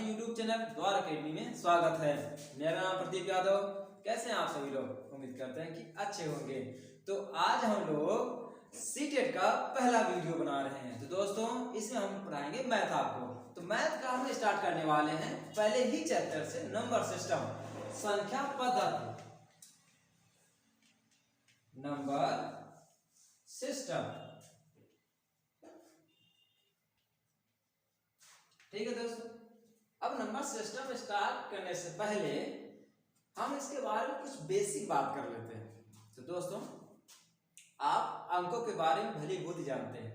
YouTube channel द्वार academy में स्वागत है। मेरा नाम प्रदीप यादव। कैसे हैं आप सभी लोग? उम्मीद करते हैं कि अच्छे होंगे। तो आज हम लोग सीटेट का पहला वीडियो बना रहे हैं। तो दोस्तों इसमें हम पढ़ाएंगे मैथ आपको। तो मैथ का हम स्टार्ट करने वाले हैं पहले ही चैप्टर से, नंबर सिस्टम, संख्या पद्धति, नंबर सिस्टम। ठीक है दोस्तों, अब नंबर सिस्टम स्टार्ट करने से पहले हम इसके बारे में कुछ बेसिक बात कर लेते हैं। तो दोस्तों आप अंकों के बारे में भली बुद्धि जानते हैं,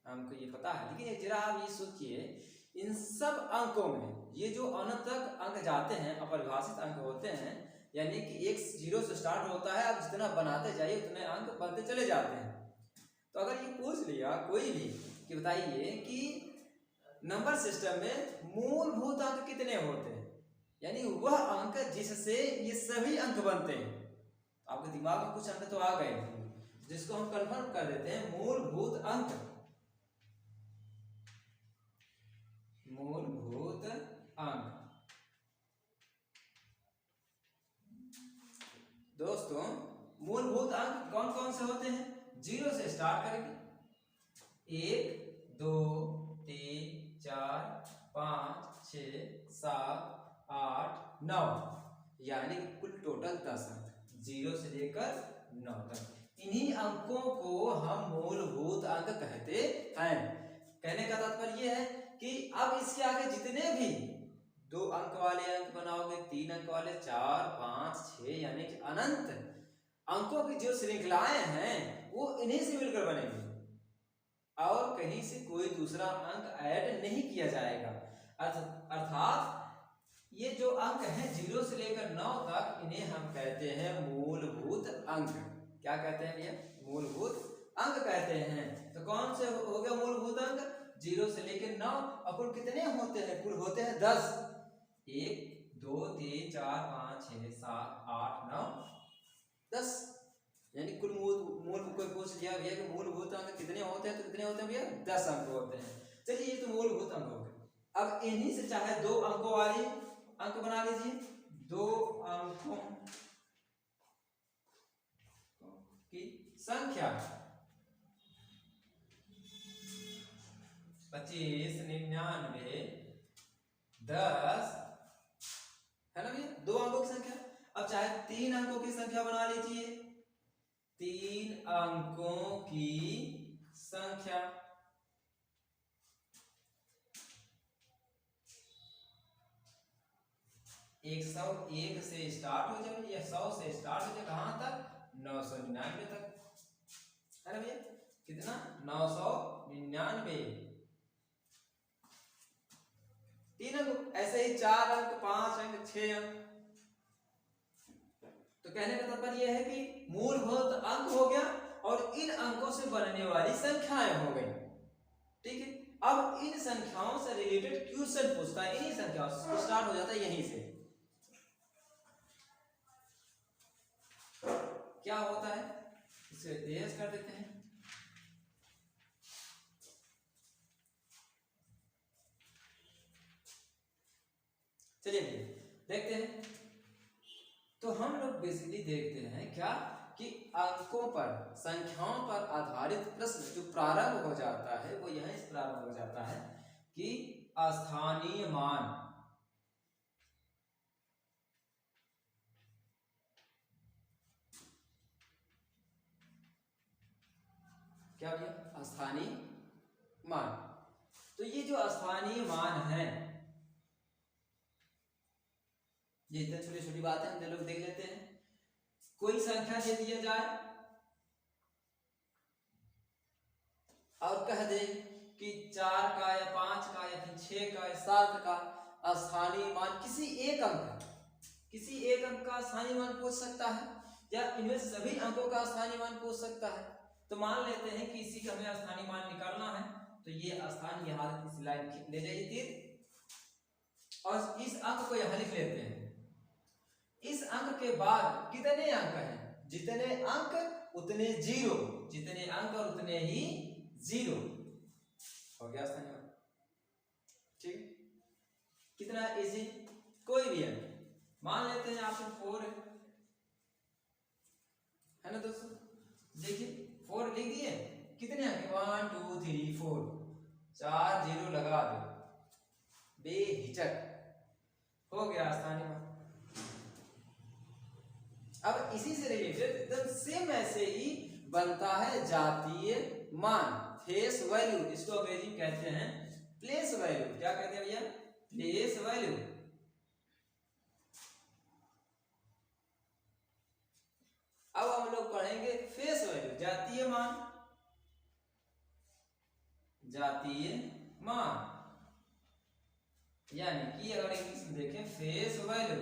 हमको ये पता है, लेकिन जरा आप ये सोचिए, इन सब अंकों में ये जो अनंत तक अंक जाते हैं, अपरिभाषित अंक होते हैं, यानी कि एक जीरो से स्टार्ट होता है, आप जितना बनाते जाइए उतने अंक बनते चले जाते हैं। तो अगर ये पूछ लिया कोई भी कि बताइए कि नंबर सिस्टम में मूलभूत अंक कितने होते हैं, यानी वह अंक जिससे ये सभी अंक बनते हैं, आपके दिमाग में कुछ अंक तो आ गए जिसको हम कंफर्म कर देते हैं मूलभूत अंक। मूलभूत अंक दोस्तों, मूलभूत अंक कौन कौन से होते हैं? जीरो से स्टार्ट करेंगे, 1 2 3 4 5 6 7 8 9, यानी कुल टोटल 10 अंक, 0 से लेकर 9 तक। इन्हीं अंकों को हम मूलभूत अंक कहते हैं। कहने का तात्पर्य यह है कि अब इसके आगे जितने भी 2 अंक वाले अंक बनाओगे, 3 अंक वाले, 4 5 6, यानी कि अनंत अंकों की जो श्रृंखलाएं हैं वो इन्हीं से मिलकर बनेगी और कहीं से कोई दूसरा अंक ऐड नहीं किया जाएगा। अर्थात ये जो अंक हैं 0 से लेकर 9 तक, इन्हें हम कहते हैं मूलभूत अंक। क्या कहते हैं भैया? मूलभूत अंक कहते हैं। तो कौन से हो गया मूलभूत अंक? 0 से लेकर 9, और कुल कितने होते हैं? कुल होते हैं 10। 1 2 3 4 5 6 7 8 9 10, यानी कुल मूल कोई पूछ लिया भैया कि मूलभूत अंक कितने होते हैं, तो कितने होते हैं भैया? 10 अंक होते हैं। चलिए ये तो मूलभूत अंक हो गए। अब इन्हीं से चाहे 2 अंकों वाली अंक बना लीजिए, 2 अंकों की संख्या 25 99 10 है ना भैया, 2 अंकों की संख्या। अब चाहे 3 अंकों की संख्या बना लीजिए, 3 अंकों की संख्या। एक 101 से स्टार्ट हो जाए या 100 से स्टार्ट हो जाए, कहां तक? 999 तक, है ना भैया? कितना? 999। 3 अंक, ऐसे ही 4 अंक, 5 अंक, 6 अंक। तो कहने का तात्पर्य यह है कि मूलभूत अंक हो गया और इन अंकों से बनने वाली संख्याएं हो गई। ठीक है, अब इन संख्याओं से रिलेटेड क्वेश्चन पूछता है, इन्हीं संख्याओं से स्टार्ट हो जाता है, यहीं से। क्या होता है, इसे तेज कर देते हैं। चलिए देखते हैं। तो हम लोग बेसिकली देखते हैं क्या कि अंकों पर, संख्याओं पर आधारित प्रश्न जो प्रारंभ हो जाता है वो यहीं से प्रारंभ हो जाता है कि स्थानीय मान। क्या भैया? स्थानीय मान। तो ये जो स्थानीय मान है, ये इतनी छोटी छोटी बात है, हम लोग देख लेते हैं। कोई संख्या दे दिया जाए और कह दे कि 4 का या 5 का या फिर 6 का या 7 का स्थानीय मान, किसी एक अंक का स्थानीय मान पूछ सकता है, या इनमें सभी अंकों का स्थानीय मान पूछ सकता है। तो मान लेते हैं कि इसी का हमें स्थानीय मान निकालना है, तो ये स्थान यहाँ इस लाइन ले जाइए तीर, और इस अंक को यहाँ लिख लेते हैं। इस अंक के बाद कितने अंक हैं? जितने अंक उतने जीरो, जितने अंक और उतने ही जीरो। हो गया स्थानीय मान। ठीक, कितना इजी, कोई भी है, मान लेते हैं आपको 4 है ना दोस्तों। देखिए 4 लिख दिए, कितने अंक 1 2 3 4, 4 0 लगा दो, बेहिचक हो गया स्थानीय मान। अब इसी से रिलेटेड एकदम सेम ऐसे ही बनता है जातीय मान, फेस वैल्यू, इसको अंग्रेजी में कहते हैं प्लेस वैल्यू। क्या कहते हैं भैया? Place value. अब हम लोग पढ़ेंगे फेस वैल्यू, जातीय मान। जातीय मान यानी कि अगर इंग्लिश में देखें फेस वैल्यू,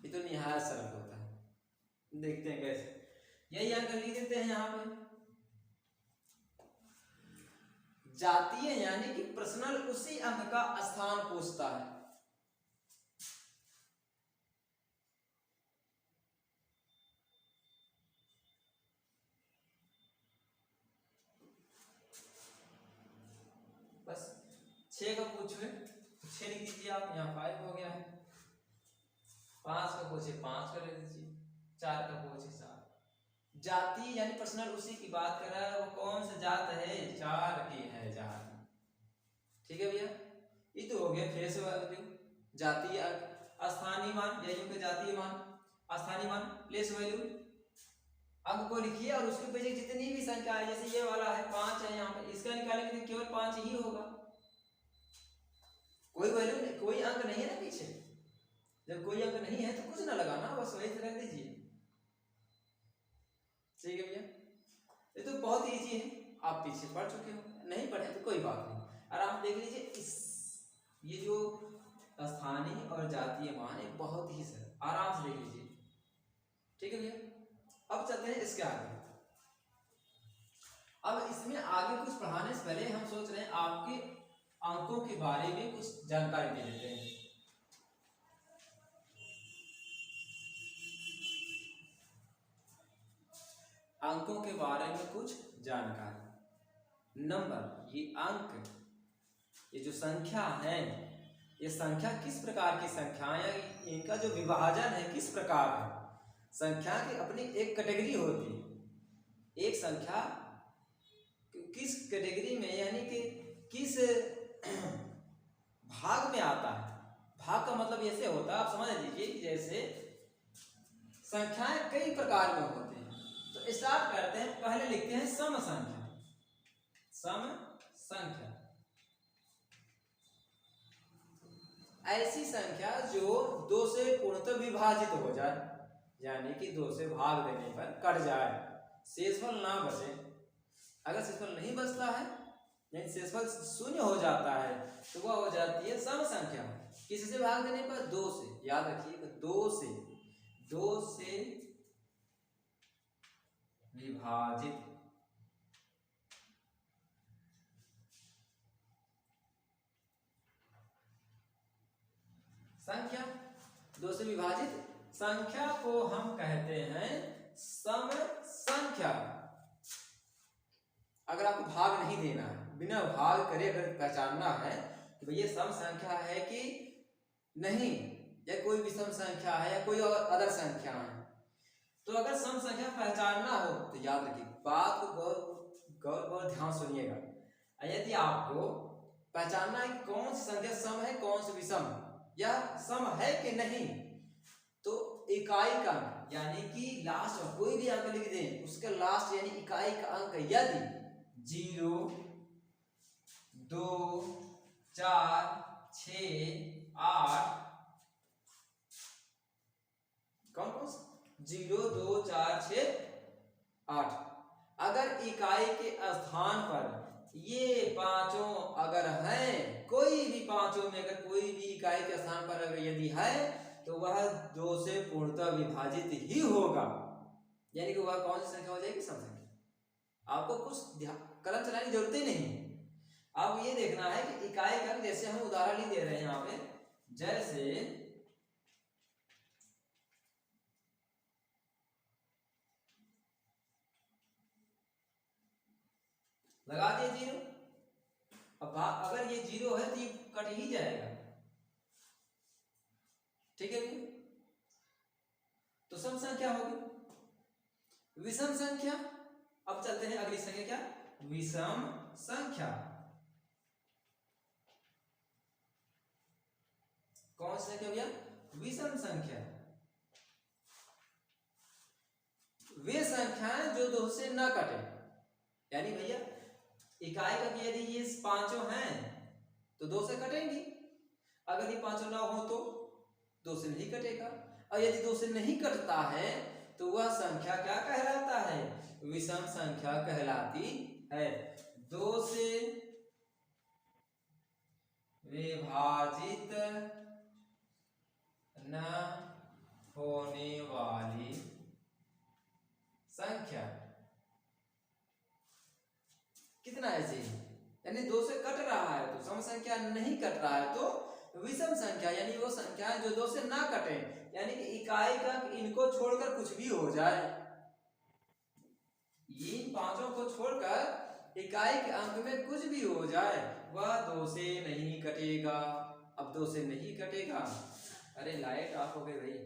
ये तो निहायत सरल होता है। देखते हैं कैसे, यही अंक लिख देते हैं यहां पे। जातीय यानी कि प्रश्नल उसी अंक का स्थान पूछता है। बस 6 का पूछे तो 6 लिख दीजिए आप, यहाँ 5 हो गया है। 5 का पूछे 5 का लिख दीजिए, 4 का पूछे 7। जाति यानी पर्सनल उसी की बात कर रहा है, वो कौन सा जात है? 4 की है जात। ठीक है भैया, ये तो हो गया फेस वैल्यू, जातीय अंक। स्थानीय मान, यही के जातीय मान, स्थानीय मान, प्लेस वैल्यू। अंक को लिखिए और उसके पीछे जितनी भी संख्या है, जैसे ये वाला है 5 है यहाँ पे, इसका निकालेंगे तो केवल 5 ही होगा, कोई वैल्यू नहीं, कोई अंक नहीं है ना पीछे। जब कोई अंक नहीं है तो कुछ ना लगाना, बस वही से रख दीजिए। ठीक है भैया, ये तो बहुत इजी है, आप पीछे पढ़ चुके हो, नहीं पढ़े तो कोई बात नहीं, आराम देख लीजिए। इस ये जो स्थानीय और जातीय मान एक बहुत ही सरल, आराम से देख लीजिए। ठीक है भैया, अब चलते हैं इसके आगे। अब इसमें आगे कुछ पढ़ाने से पहले हम सोच रहे हैं आपके अंकों के बारे में कुछ जानकारी दे देते हैं। अंकों के बारे में कुछ जानकारी। नंबर, ये अंक, ये जो संख्या है, ये संख्या किस प्रकार की संख्याएं, इनका जो विभाजन है किस प्रकार है। संख्या की अपनी एक कैटेगरी होती है, एक संख्या किस कैटेगरी में यानी कि किस भाग में आता है। भाग का मतलब ऐसे होता है, आप समझ लीजिए, जैसे संख्याएं कई प्रकार में होते हैं। तो स्टार्ट करते हैं, पहले लिखते हैं सम संख्या। सम संख्या ऐसी संख्या जो 2 से पूर्णतः विभाजित हो जाए, यानी कि 2 से भाग देने पर कट जाए, शेषफल ना बचे। अगर शेषफल नहीं बचता है यानी शेषफल 0 हो जाता है तो वह हो जाती है सम संख्या। किसी से भाग देने पर? 2 से, याद रखिए 2 से विभाजित संख्या, 2 से विभाजित संख्या को हम कहते हैं सम संख्या। अगर आपको भाग नहीं देना है, बिना भाग करे अगर पहचानना है कि भैया सम संख्या है कि नहीं, या कोई विषम संख्या है या कोई और अदर संख्या है, तो अगर सम संख्या पहचानना हो तो याद रखिए, बात को गौर ध्यान सुनिएगा। यदि आपको पहचानना है कि कौन सी संख्या सम है, कौन सी विषम, या सम है कि नहीं, तो इकाई का अंक यानी कि लास्ट में कोई भी अंक लिख दें, उसका लास्ट यानी इकाई का अंक यदि 0 2 4 6 8, कौन कौन सा 0 2 4 6 8, अगर इकाई के स्थान पर ये पांचों अगर हैं, कोई भी पांचों में अगर कोई भी इकाई के स्थान पर अगर यदि है तो वह 2 से पूर्णतः विभाजित ही होगा, यानी कि वह कौन सी संख्या हो जाएगी? सम संख्या। आपको कुछ कलम चलाने की जरूरत ही नहीं, अब ये देखना है कि इकाई का, जैसे हम उदाहरण ही दे रहे हैं यहाँ पे, जैसे लगा दिए 0। अब अगर ये 0 है तो ये कट ही जाएगा, ठीक है भैया। तो सम संख्या होगी। विषम संख्या, अब चलते हैं अगली संख्या, क्या, विषम संख्या। कौन सी संख्या भैया, विषम संख्या। वे संख्याएं जो 2 से न कटे, यानी भैया इकाई का यदि ये पांचों हैं तो 2 से कटेंगी, अगर ये पांचों ना हो तो 2 से नहीं कटेगा। और यदि 2 से नहीं कटता है तो वह संख्या क्या कहलाता है, विषम संख्या कहलाती है। 2 से विभाजित न होने वाली संख्या, कितना ऐसे ही, यानी 2 से कट रहा है तो सम संख्या, नहीं कट रहा है तो विषम संख्या, यानी वो संख्या जो 2 से ना कटे, यानी कि इकाई का इनको छोड़कर कुछ भी हो जाए, इन पांचों को छोड़कर इकाई के अंक में कुछ भी हो जाए, वह 2 से नहीं कटेगा। अब 2 से नहीं कटेगा, अरे लाइट ऑफ हो गई भाई,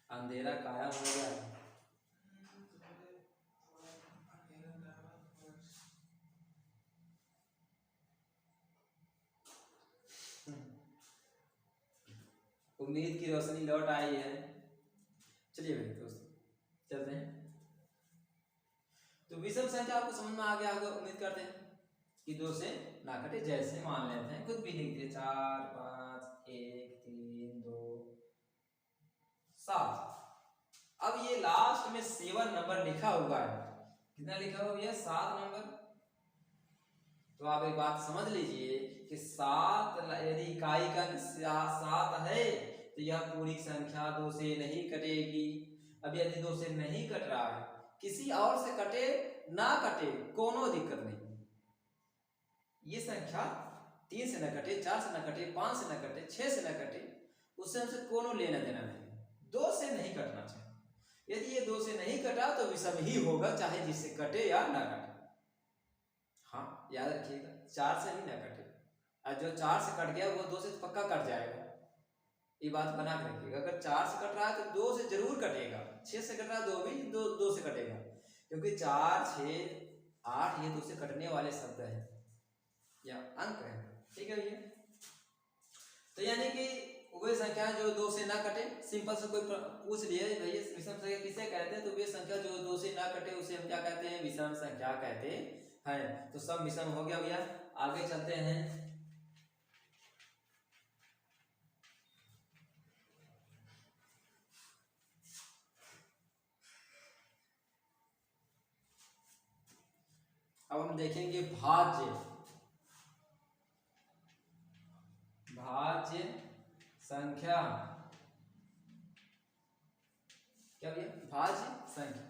अंधेरा काया हो गया। उम्मीद की रोशनी लौट आई है। चलिए भाई दोस्तों चलते हैं। तो विषम संख्या आपको समझ में आ गया होगा, उम्मीद करते हैं कि 2 से ना कटे। जैसे मान लेते हैं, खुद भी लिख दिए, 4 5 1 3 2 7। अब ये लास्ट में 7 नंबर लिखा हुआ है, कितना लिखा हुआ है, 7 नंबर। तो आप एक बात समझ लीजिए कि 7 यदि इकाई का 7 है तो यह पूरी संख्या 2 से नहीं कटेगी। अब यदि 2 से नहीं कट रहा है, किसी और से कटे ना कटे, कोनो दिक्कत नहीं, ये संख्या 3 से न कटे, 4 से न कटे, 5 से न कटे, 6 से न कटे, उससे हमसे कोनो लेना देना नहीं, 2 से नहीं कटना चाहिए। यदि ये 2 से नहीं कटा तो विषम ही होगा, चाहे जिससे कटे या ना कटे। हाँ याद रखिएगा, 4 से ही ना कटे, और जो 4 से कट गया वो 2 से पक्का कट जाएगा, ये बात बना के रखिएगा। अगर 4 से कट रहा है तो 2 से जरूर कटेगा, 6 से कट रहा है तो भी 2 से कटेगा, क्योंकि 4 6 8 ये 2 से कटने वाले शब्द है या अंक है, ठीक है भैया। तो यानी कि वे संख्या जो 2 से ना कटे, सिंपल से कोई पूछ लिया भैया विषम संख्या किसे कहते हैं, तो वे संख्या जो 2 से ना कटे उसे हम क्या कहते हैं, विषम संख्या कहते हैं। तो सब विषम हो गया भैया। आगे चलते हैं। अब हम देखेंगे भाज्य। भाज्य संख्या क्या भैया, भाज्य संख्या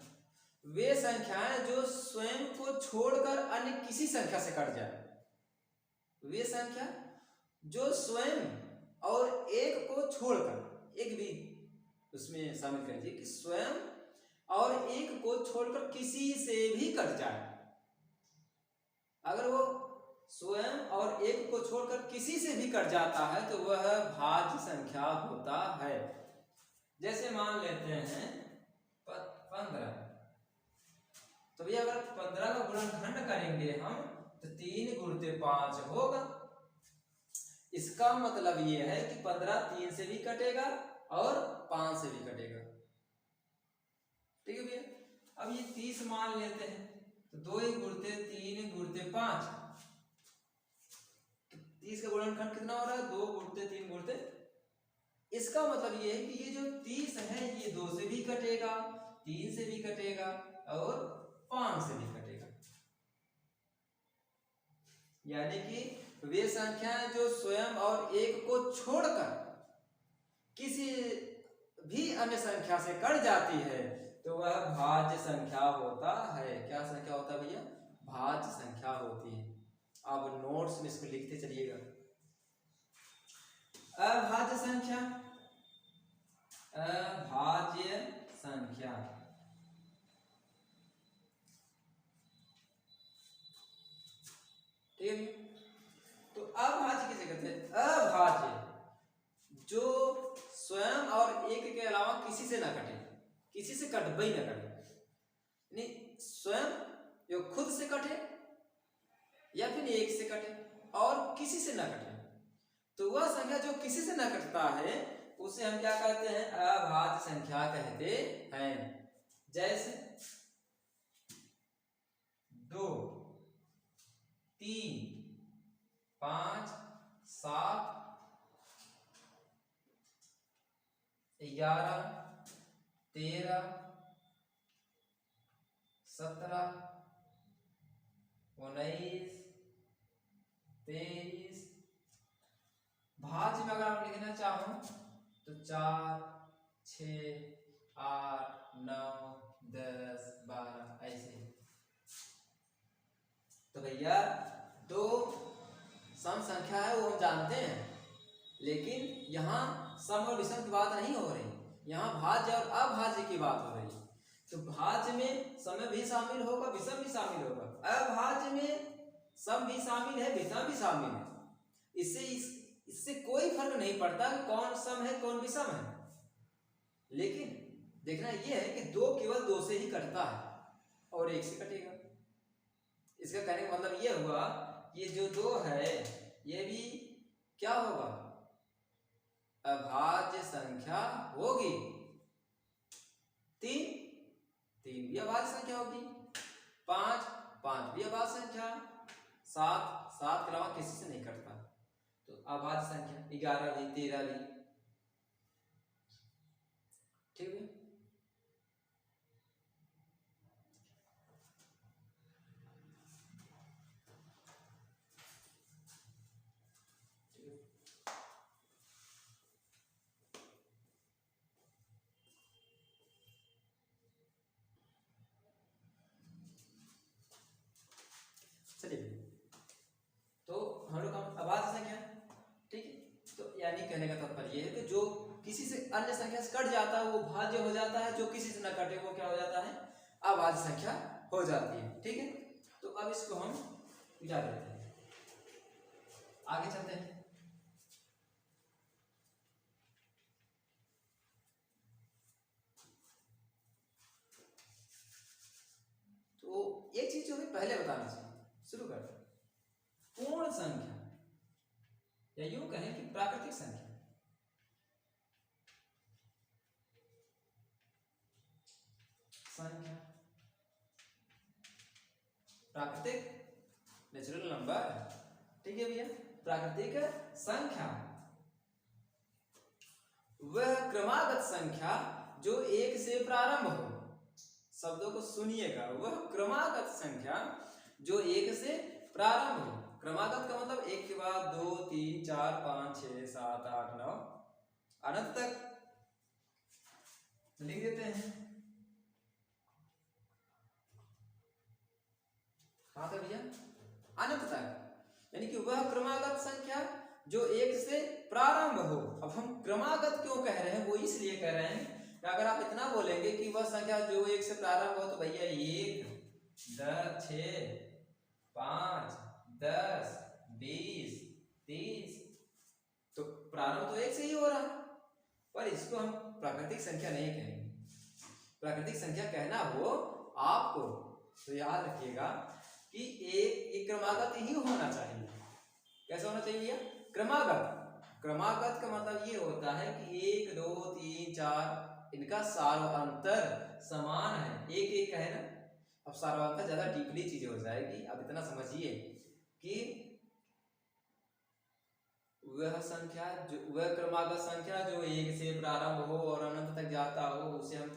वे संख्याएं जो स्वयं को छोड़कर अन्य किसी संख्या से कट जाए। वे संख्या जो स्वयं और एक को छोड़कर, एक भी उसमें शामिल कर लीजिए कि स्वयं और एक को छोड़कर किसी से भी कट जाए। अगर वो स्वयं और एक को छोड़कर किसी से भी कट जाता है तो वह भाज्य संख्या होता है। जैसे मान लेते हैं 15, तो भैया अगर 15 का गुणनखंड करेंगे हम तो 3 गुणित 5 होगा। इसका मतलब ये है कि 15 3 से भी कटेगा और 5 से भी कटेगा, ठीक है भैया। अब ये 30 मान लेते हैं तो 2 गुणित 3 गुणित 5, 30 का गुणनखंड कितना हो रहा है, 2 गुणित 3 गुणित। इसका मतलब ये है कि ये जो 30 है ये 2 से भी कटेगा, 3 से भी कटेगा और 5 से भी कटेगा। यानी कि वे संख्याएं जो स्वयं और एक को छोड़कर किसी भी अन्य संख्या से कट जाती है तो वह भाज्य संख्या होता है। क्या संख्या होता है भैया, भाज्य संख्या होती है। आप नोट्स में इसको लिखते चलिएगा। अभाज्य संख्या, अभाज्य संख्या स्वयं और एक के अलावा किसी से ना कटे, किसी से कटबे ही ना कटे, यानी स्वयं जो खुद से कटे या फिर एक से कटे और किसी से ना कटे। तो वह संख्या जो किसी से ना कटता है उसे हम क्या कहते हैं? अभाज्य संख्या कहते हैं। जैसे 2, 3, 5, 7, 11, 13, 17, 19, 23। भाज्य में अगर आप लिखना चाहो तो 4, 6, 8, 9, 10, 12 ऐसे। तो भैया दो सम संख्या है वो हम जानते हैं, लेकिन यहाँ सम और विषम की बात नहीं हो रही, यहाँ भाज्य और अभाज्य की बात हो रही है। तो भाज्य में सम भी शामिल होगा, विषम भी शामिल होगा, अभाज्य में सम भी शामिल है, विषम भी शामिल है। इससे कोई फर्क नहीं पड़ता कि कौन सम है कौन विषम है, लेकिन देखना यह है कि दो केवल दो से ही कटता है और एक से कटेगा। इसका कहने का मतलब यह हुआ ये जो दो है ये भी क्या होगा? अभाज्य संख्या होगी। 3 भी अभाज्य संख्या होगी, 5 भी अभाज्य संख्या, 7 के अलावा किसी से नहीं कटता तो अभाज्य संख्या। 11 भी, 13 भी, ठीक है। चलिए तो हम लोग अभाज्य संख्या, ठीक है। तो यानी कहने का तात्पर्य यह है कि जो किसी से अन्य संख्या से कट जाता है वो भाज्य हो जाता है, जो किसी से न कटे वो क्या हो जाता है? अभाज्य संख्या हो जाती है, ठीक है। तो अब इसको हम मिटा देते हैं, आगे चलते हैं। तो एक चीज जो हमें पहले बताना चाहिए, शुरू करते हैं। पूर्ण संख्या या यूं कहें कि प्राकृतिक संख्या, प्राकृतिक नेचुरल नंबर, ठीक है भैया। प्राकृतिक संख्या वह क्रमागत संख्या जो एक से प्रारंभ हो। शब्दों को सुनिएगा, वह क्रमागत संख्या जो एक से प्रारंभ हो। क्रमागत का मतलब एक के बाद 2, 3, 4, 5, 6, 7, 8, 9 अनंत तक लिख देते हैं। कहां तक भैया? अनंत तक, यानी कि वह क्रमागत संख्या जो एक से प्रारंभ हो। अब हम क्रमागत क्यों कह रहे हैं? वो इसलिए कह रहे हैं कि अगर आप इतना बोलेंगे कि वह संख्या जो एक से प्रारंभ हो, तो भैया 1, 10, 6, 5, 10, 20, 30, तो प्रारंभ तो एक से ही हो रहा है। पर इसको हम प्राकृतिक संख्या नहीं कहेंगे। प्राकृतिक संख्या कहना हो आपको तो याद रखिएगा कि एक क्रमागत ही होना चाहिए। कैसा होना चाहिए भैया? क्रमागत। क्रमागत का मतलब ये होता है कि 1, 2, 3, 4 इनका सार्वंतर समान है, एक एक है ना। अब सार्वंतर ज्यादा डीपली चीजें हो जाएगी, अब इतना समझिए कि वह संख्या जो वह क्रमागत संख्या जो एक से प्रारंभ हो और अनंत तक जाता हो उसे हम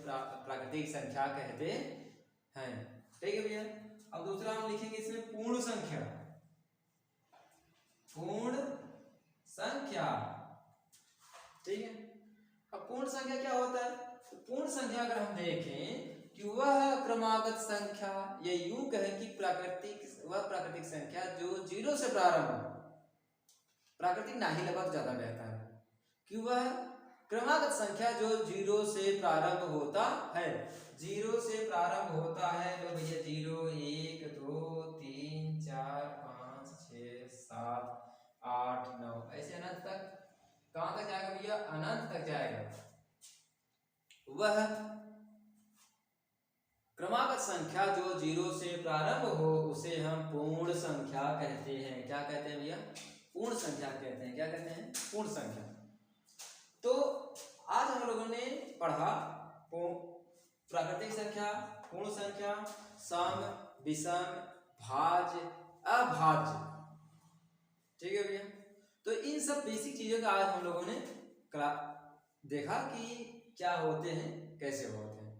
प्राकृतिक संख्या कहते हैं, ठीक है भैया। अब दूसरा हम लिखेंगे इसमें पूर्ण संख्या। पूर्ण संख्या, ठीक है। अब पूर्ण संख्या क्या होता है? तो पूर्ण संख्या अगर हम देखें कि वह क्रमागत संख्या, या यूं कहें कि वह प्राकृतिक संख्या जो 0 से प्रारंभ हो। प्राकृतिक ना ही लगा तो ज्यादा बेहतर है कि वह क्रमागत संख्या जो 0 से प्रारंभ होता है। 0 से प्रारंभ होता है तो भैया 0, 1, 2, 3, 4, 5, 6, 7, 8, 9 ऐसे अनंत तक। कहां तक जाएगा भैया अनंत तक जाएगा, वह क्रमागत संख्या जो 0 से प्रारंभ हो उसे हम पूर्ण संख्या कहते हैं। क्या कहते हैं भैया? पूर्ण संख्या कहते हैं। क्या कहते हैं? पूर्ण संख्या। तो आज हम लोगों ने पढ़ा प्राकृतिक संख्या, पूर्ण संख्या, सम, विषम, भाज्य, अभाज्य। ठीक है भैया? तो इन सब बेसिक चीजों का आज हम लोगों ने देखा कि क्या होते हैं, कैसे होते हैं।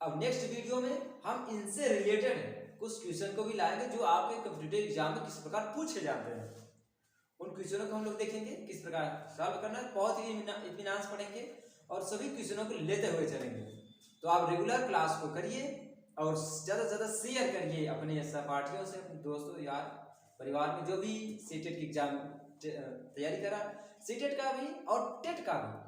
अब नेक्स्ट वीडियो में हम इनसे रिलेटेड कुछ क्वेश्चन को भी लाएंगे जो आपके कॉम्पिटिटिव एग्जाम में किस प्रकार पूछे जाते हैं। उन क्वेश्चनों को हम लोग देखेंगे किस प्रकार सॉल्व करना है, बहुत ही इत्मीनान से पढ़ेंगे और सभी क्वेश्चनों को लेते हुए चलेंगे। तो आप रेगुलर क्लास को करिए और ज़्यादा से ज़्यादा शेयर करिए अपने सहपाठियों से, अपने दोस्तों, यार, परिवार में जो भी सीटेट की एग्जाम तैयारी करा, सीटेट का भी और टेट का भी।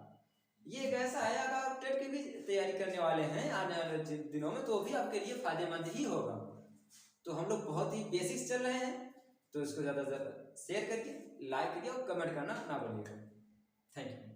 ये एक ऐसा है, अगर आप टेट की भी तैयारी करने वाले हैं आने वाले दिनों में तो भी आपके लिए फायदेमंद ही होगा। तो हम लोग बहुत ही बेसिक्स चल रहे हैं, तो इसको ज़्यादा से ज़्यादा शेयर करिए, लाइक करिए और कमेंट करना ना भूलिएगा। Thank you.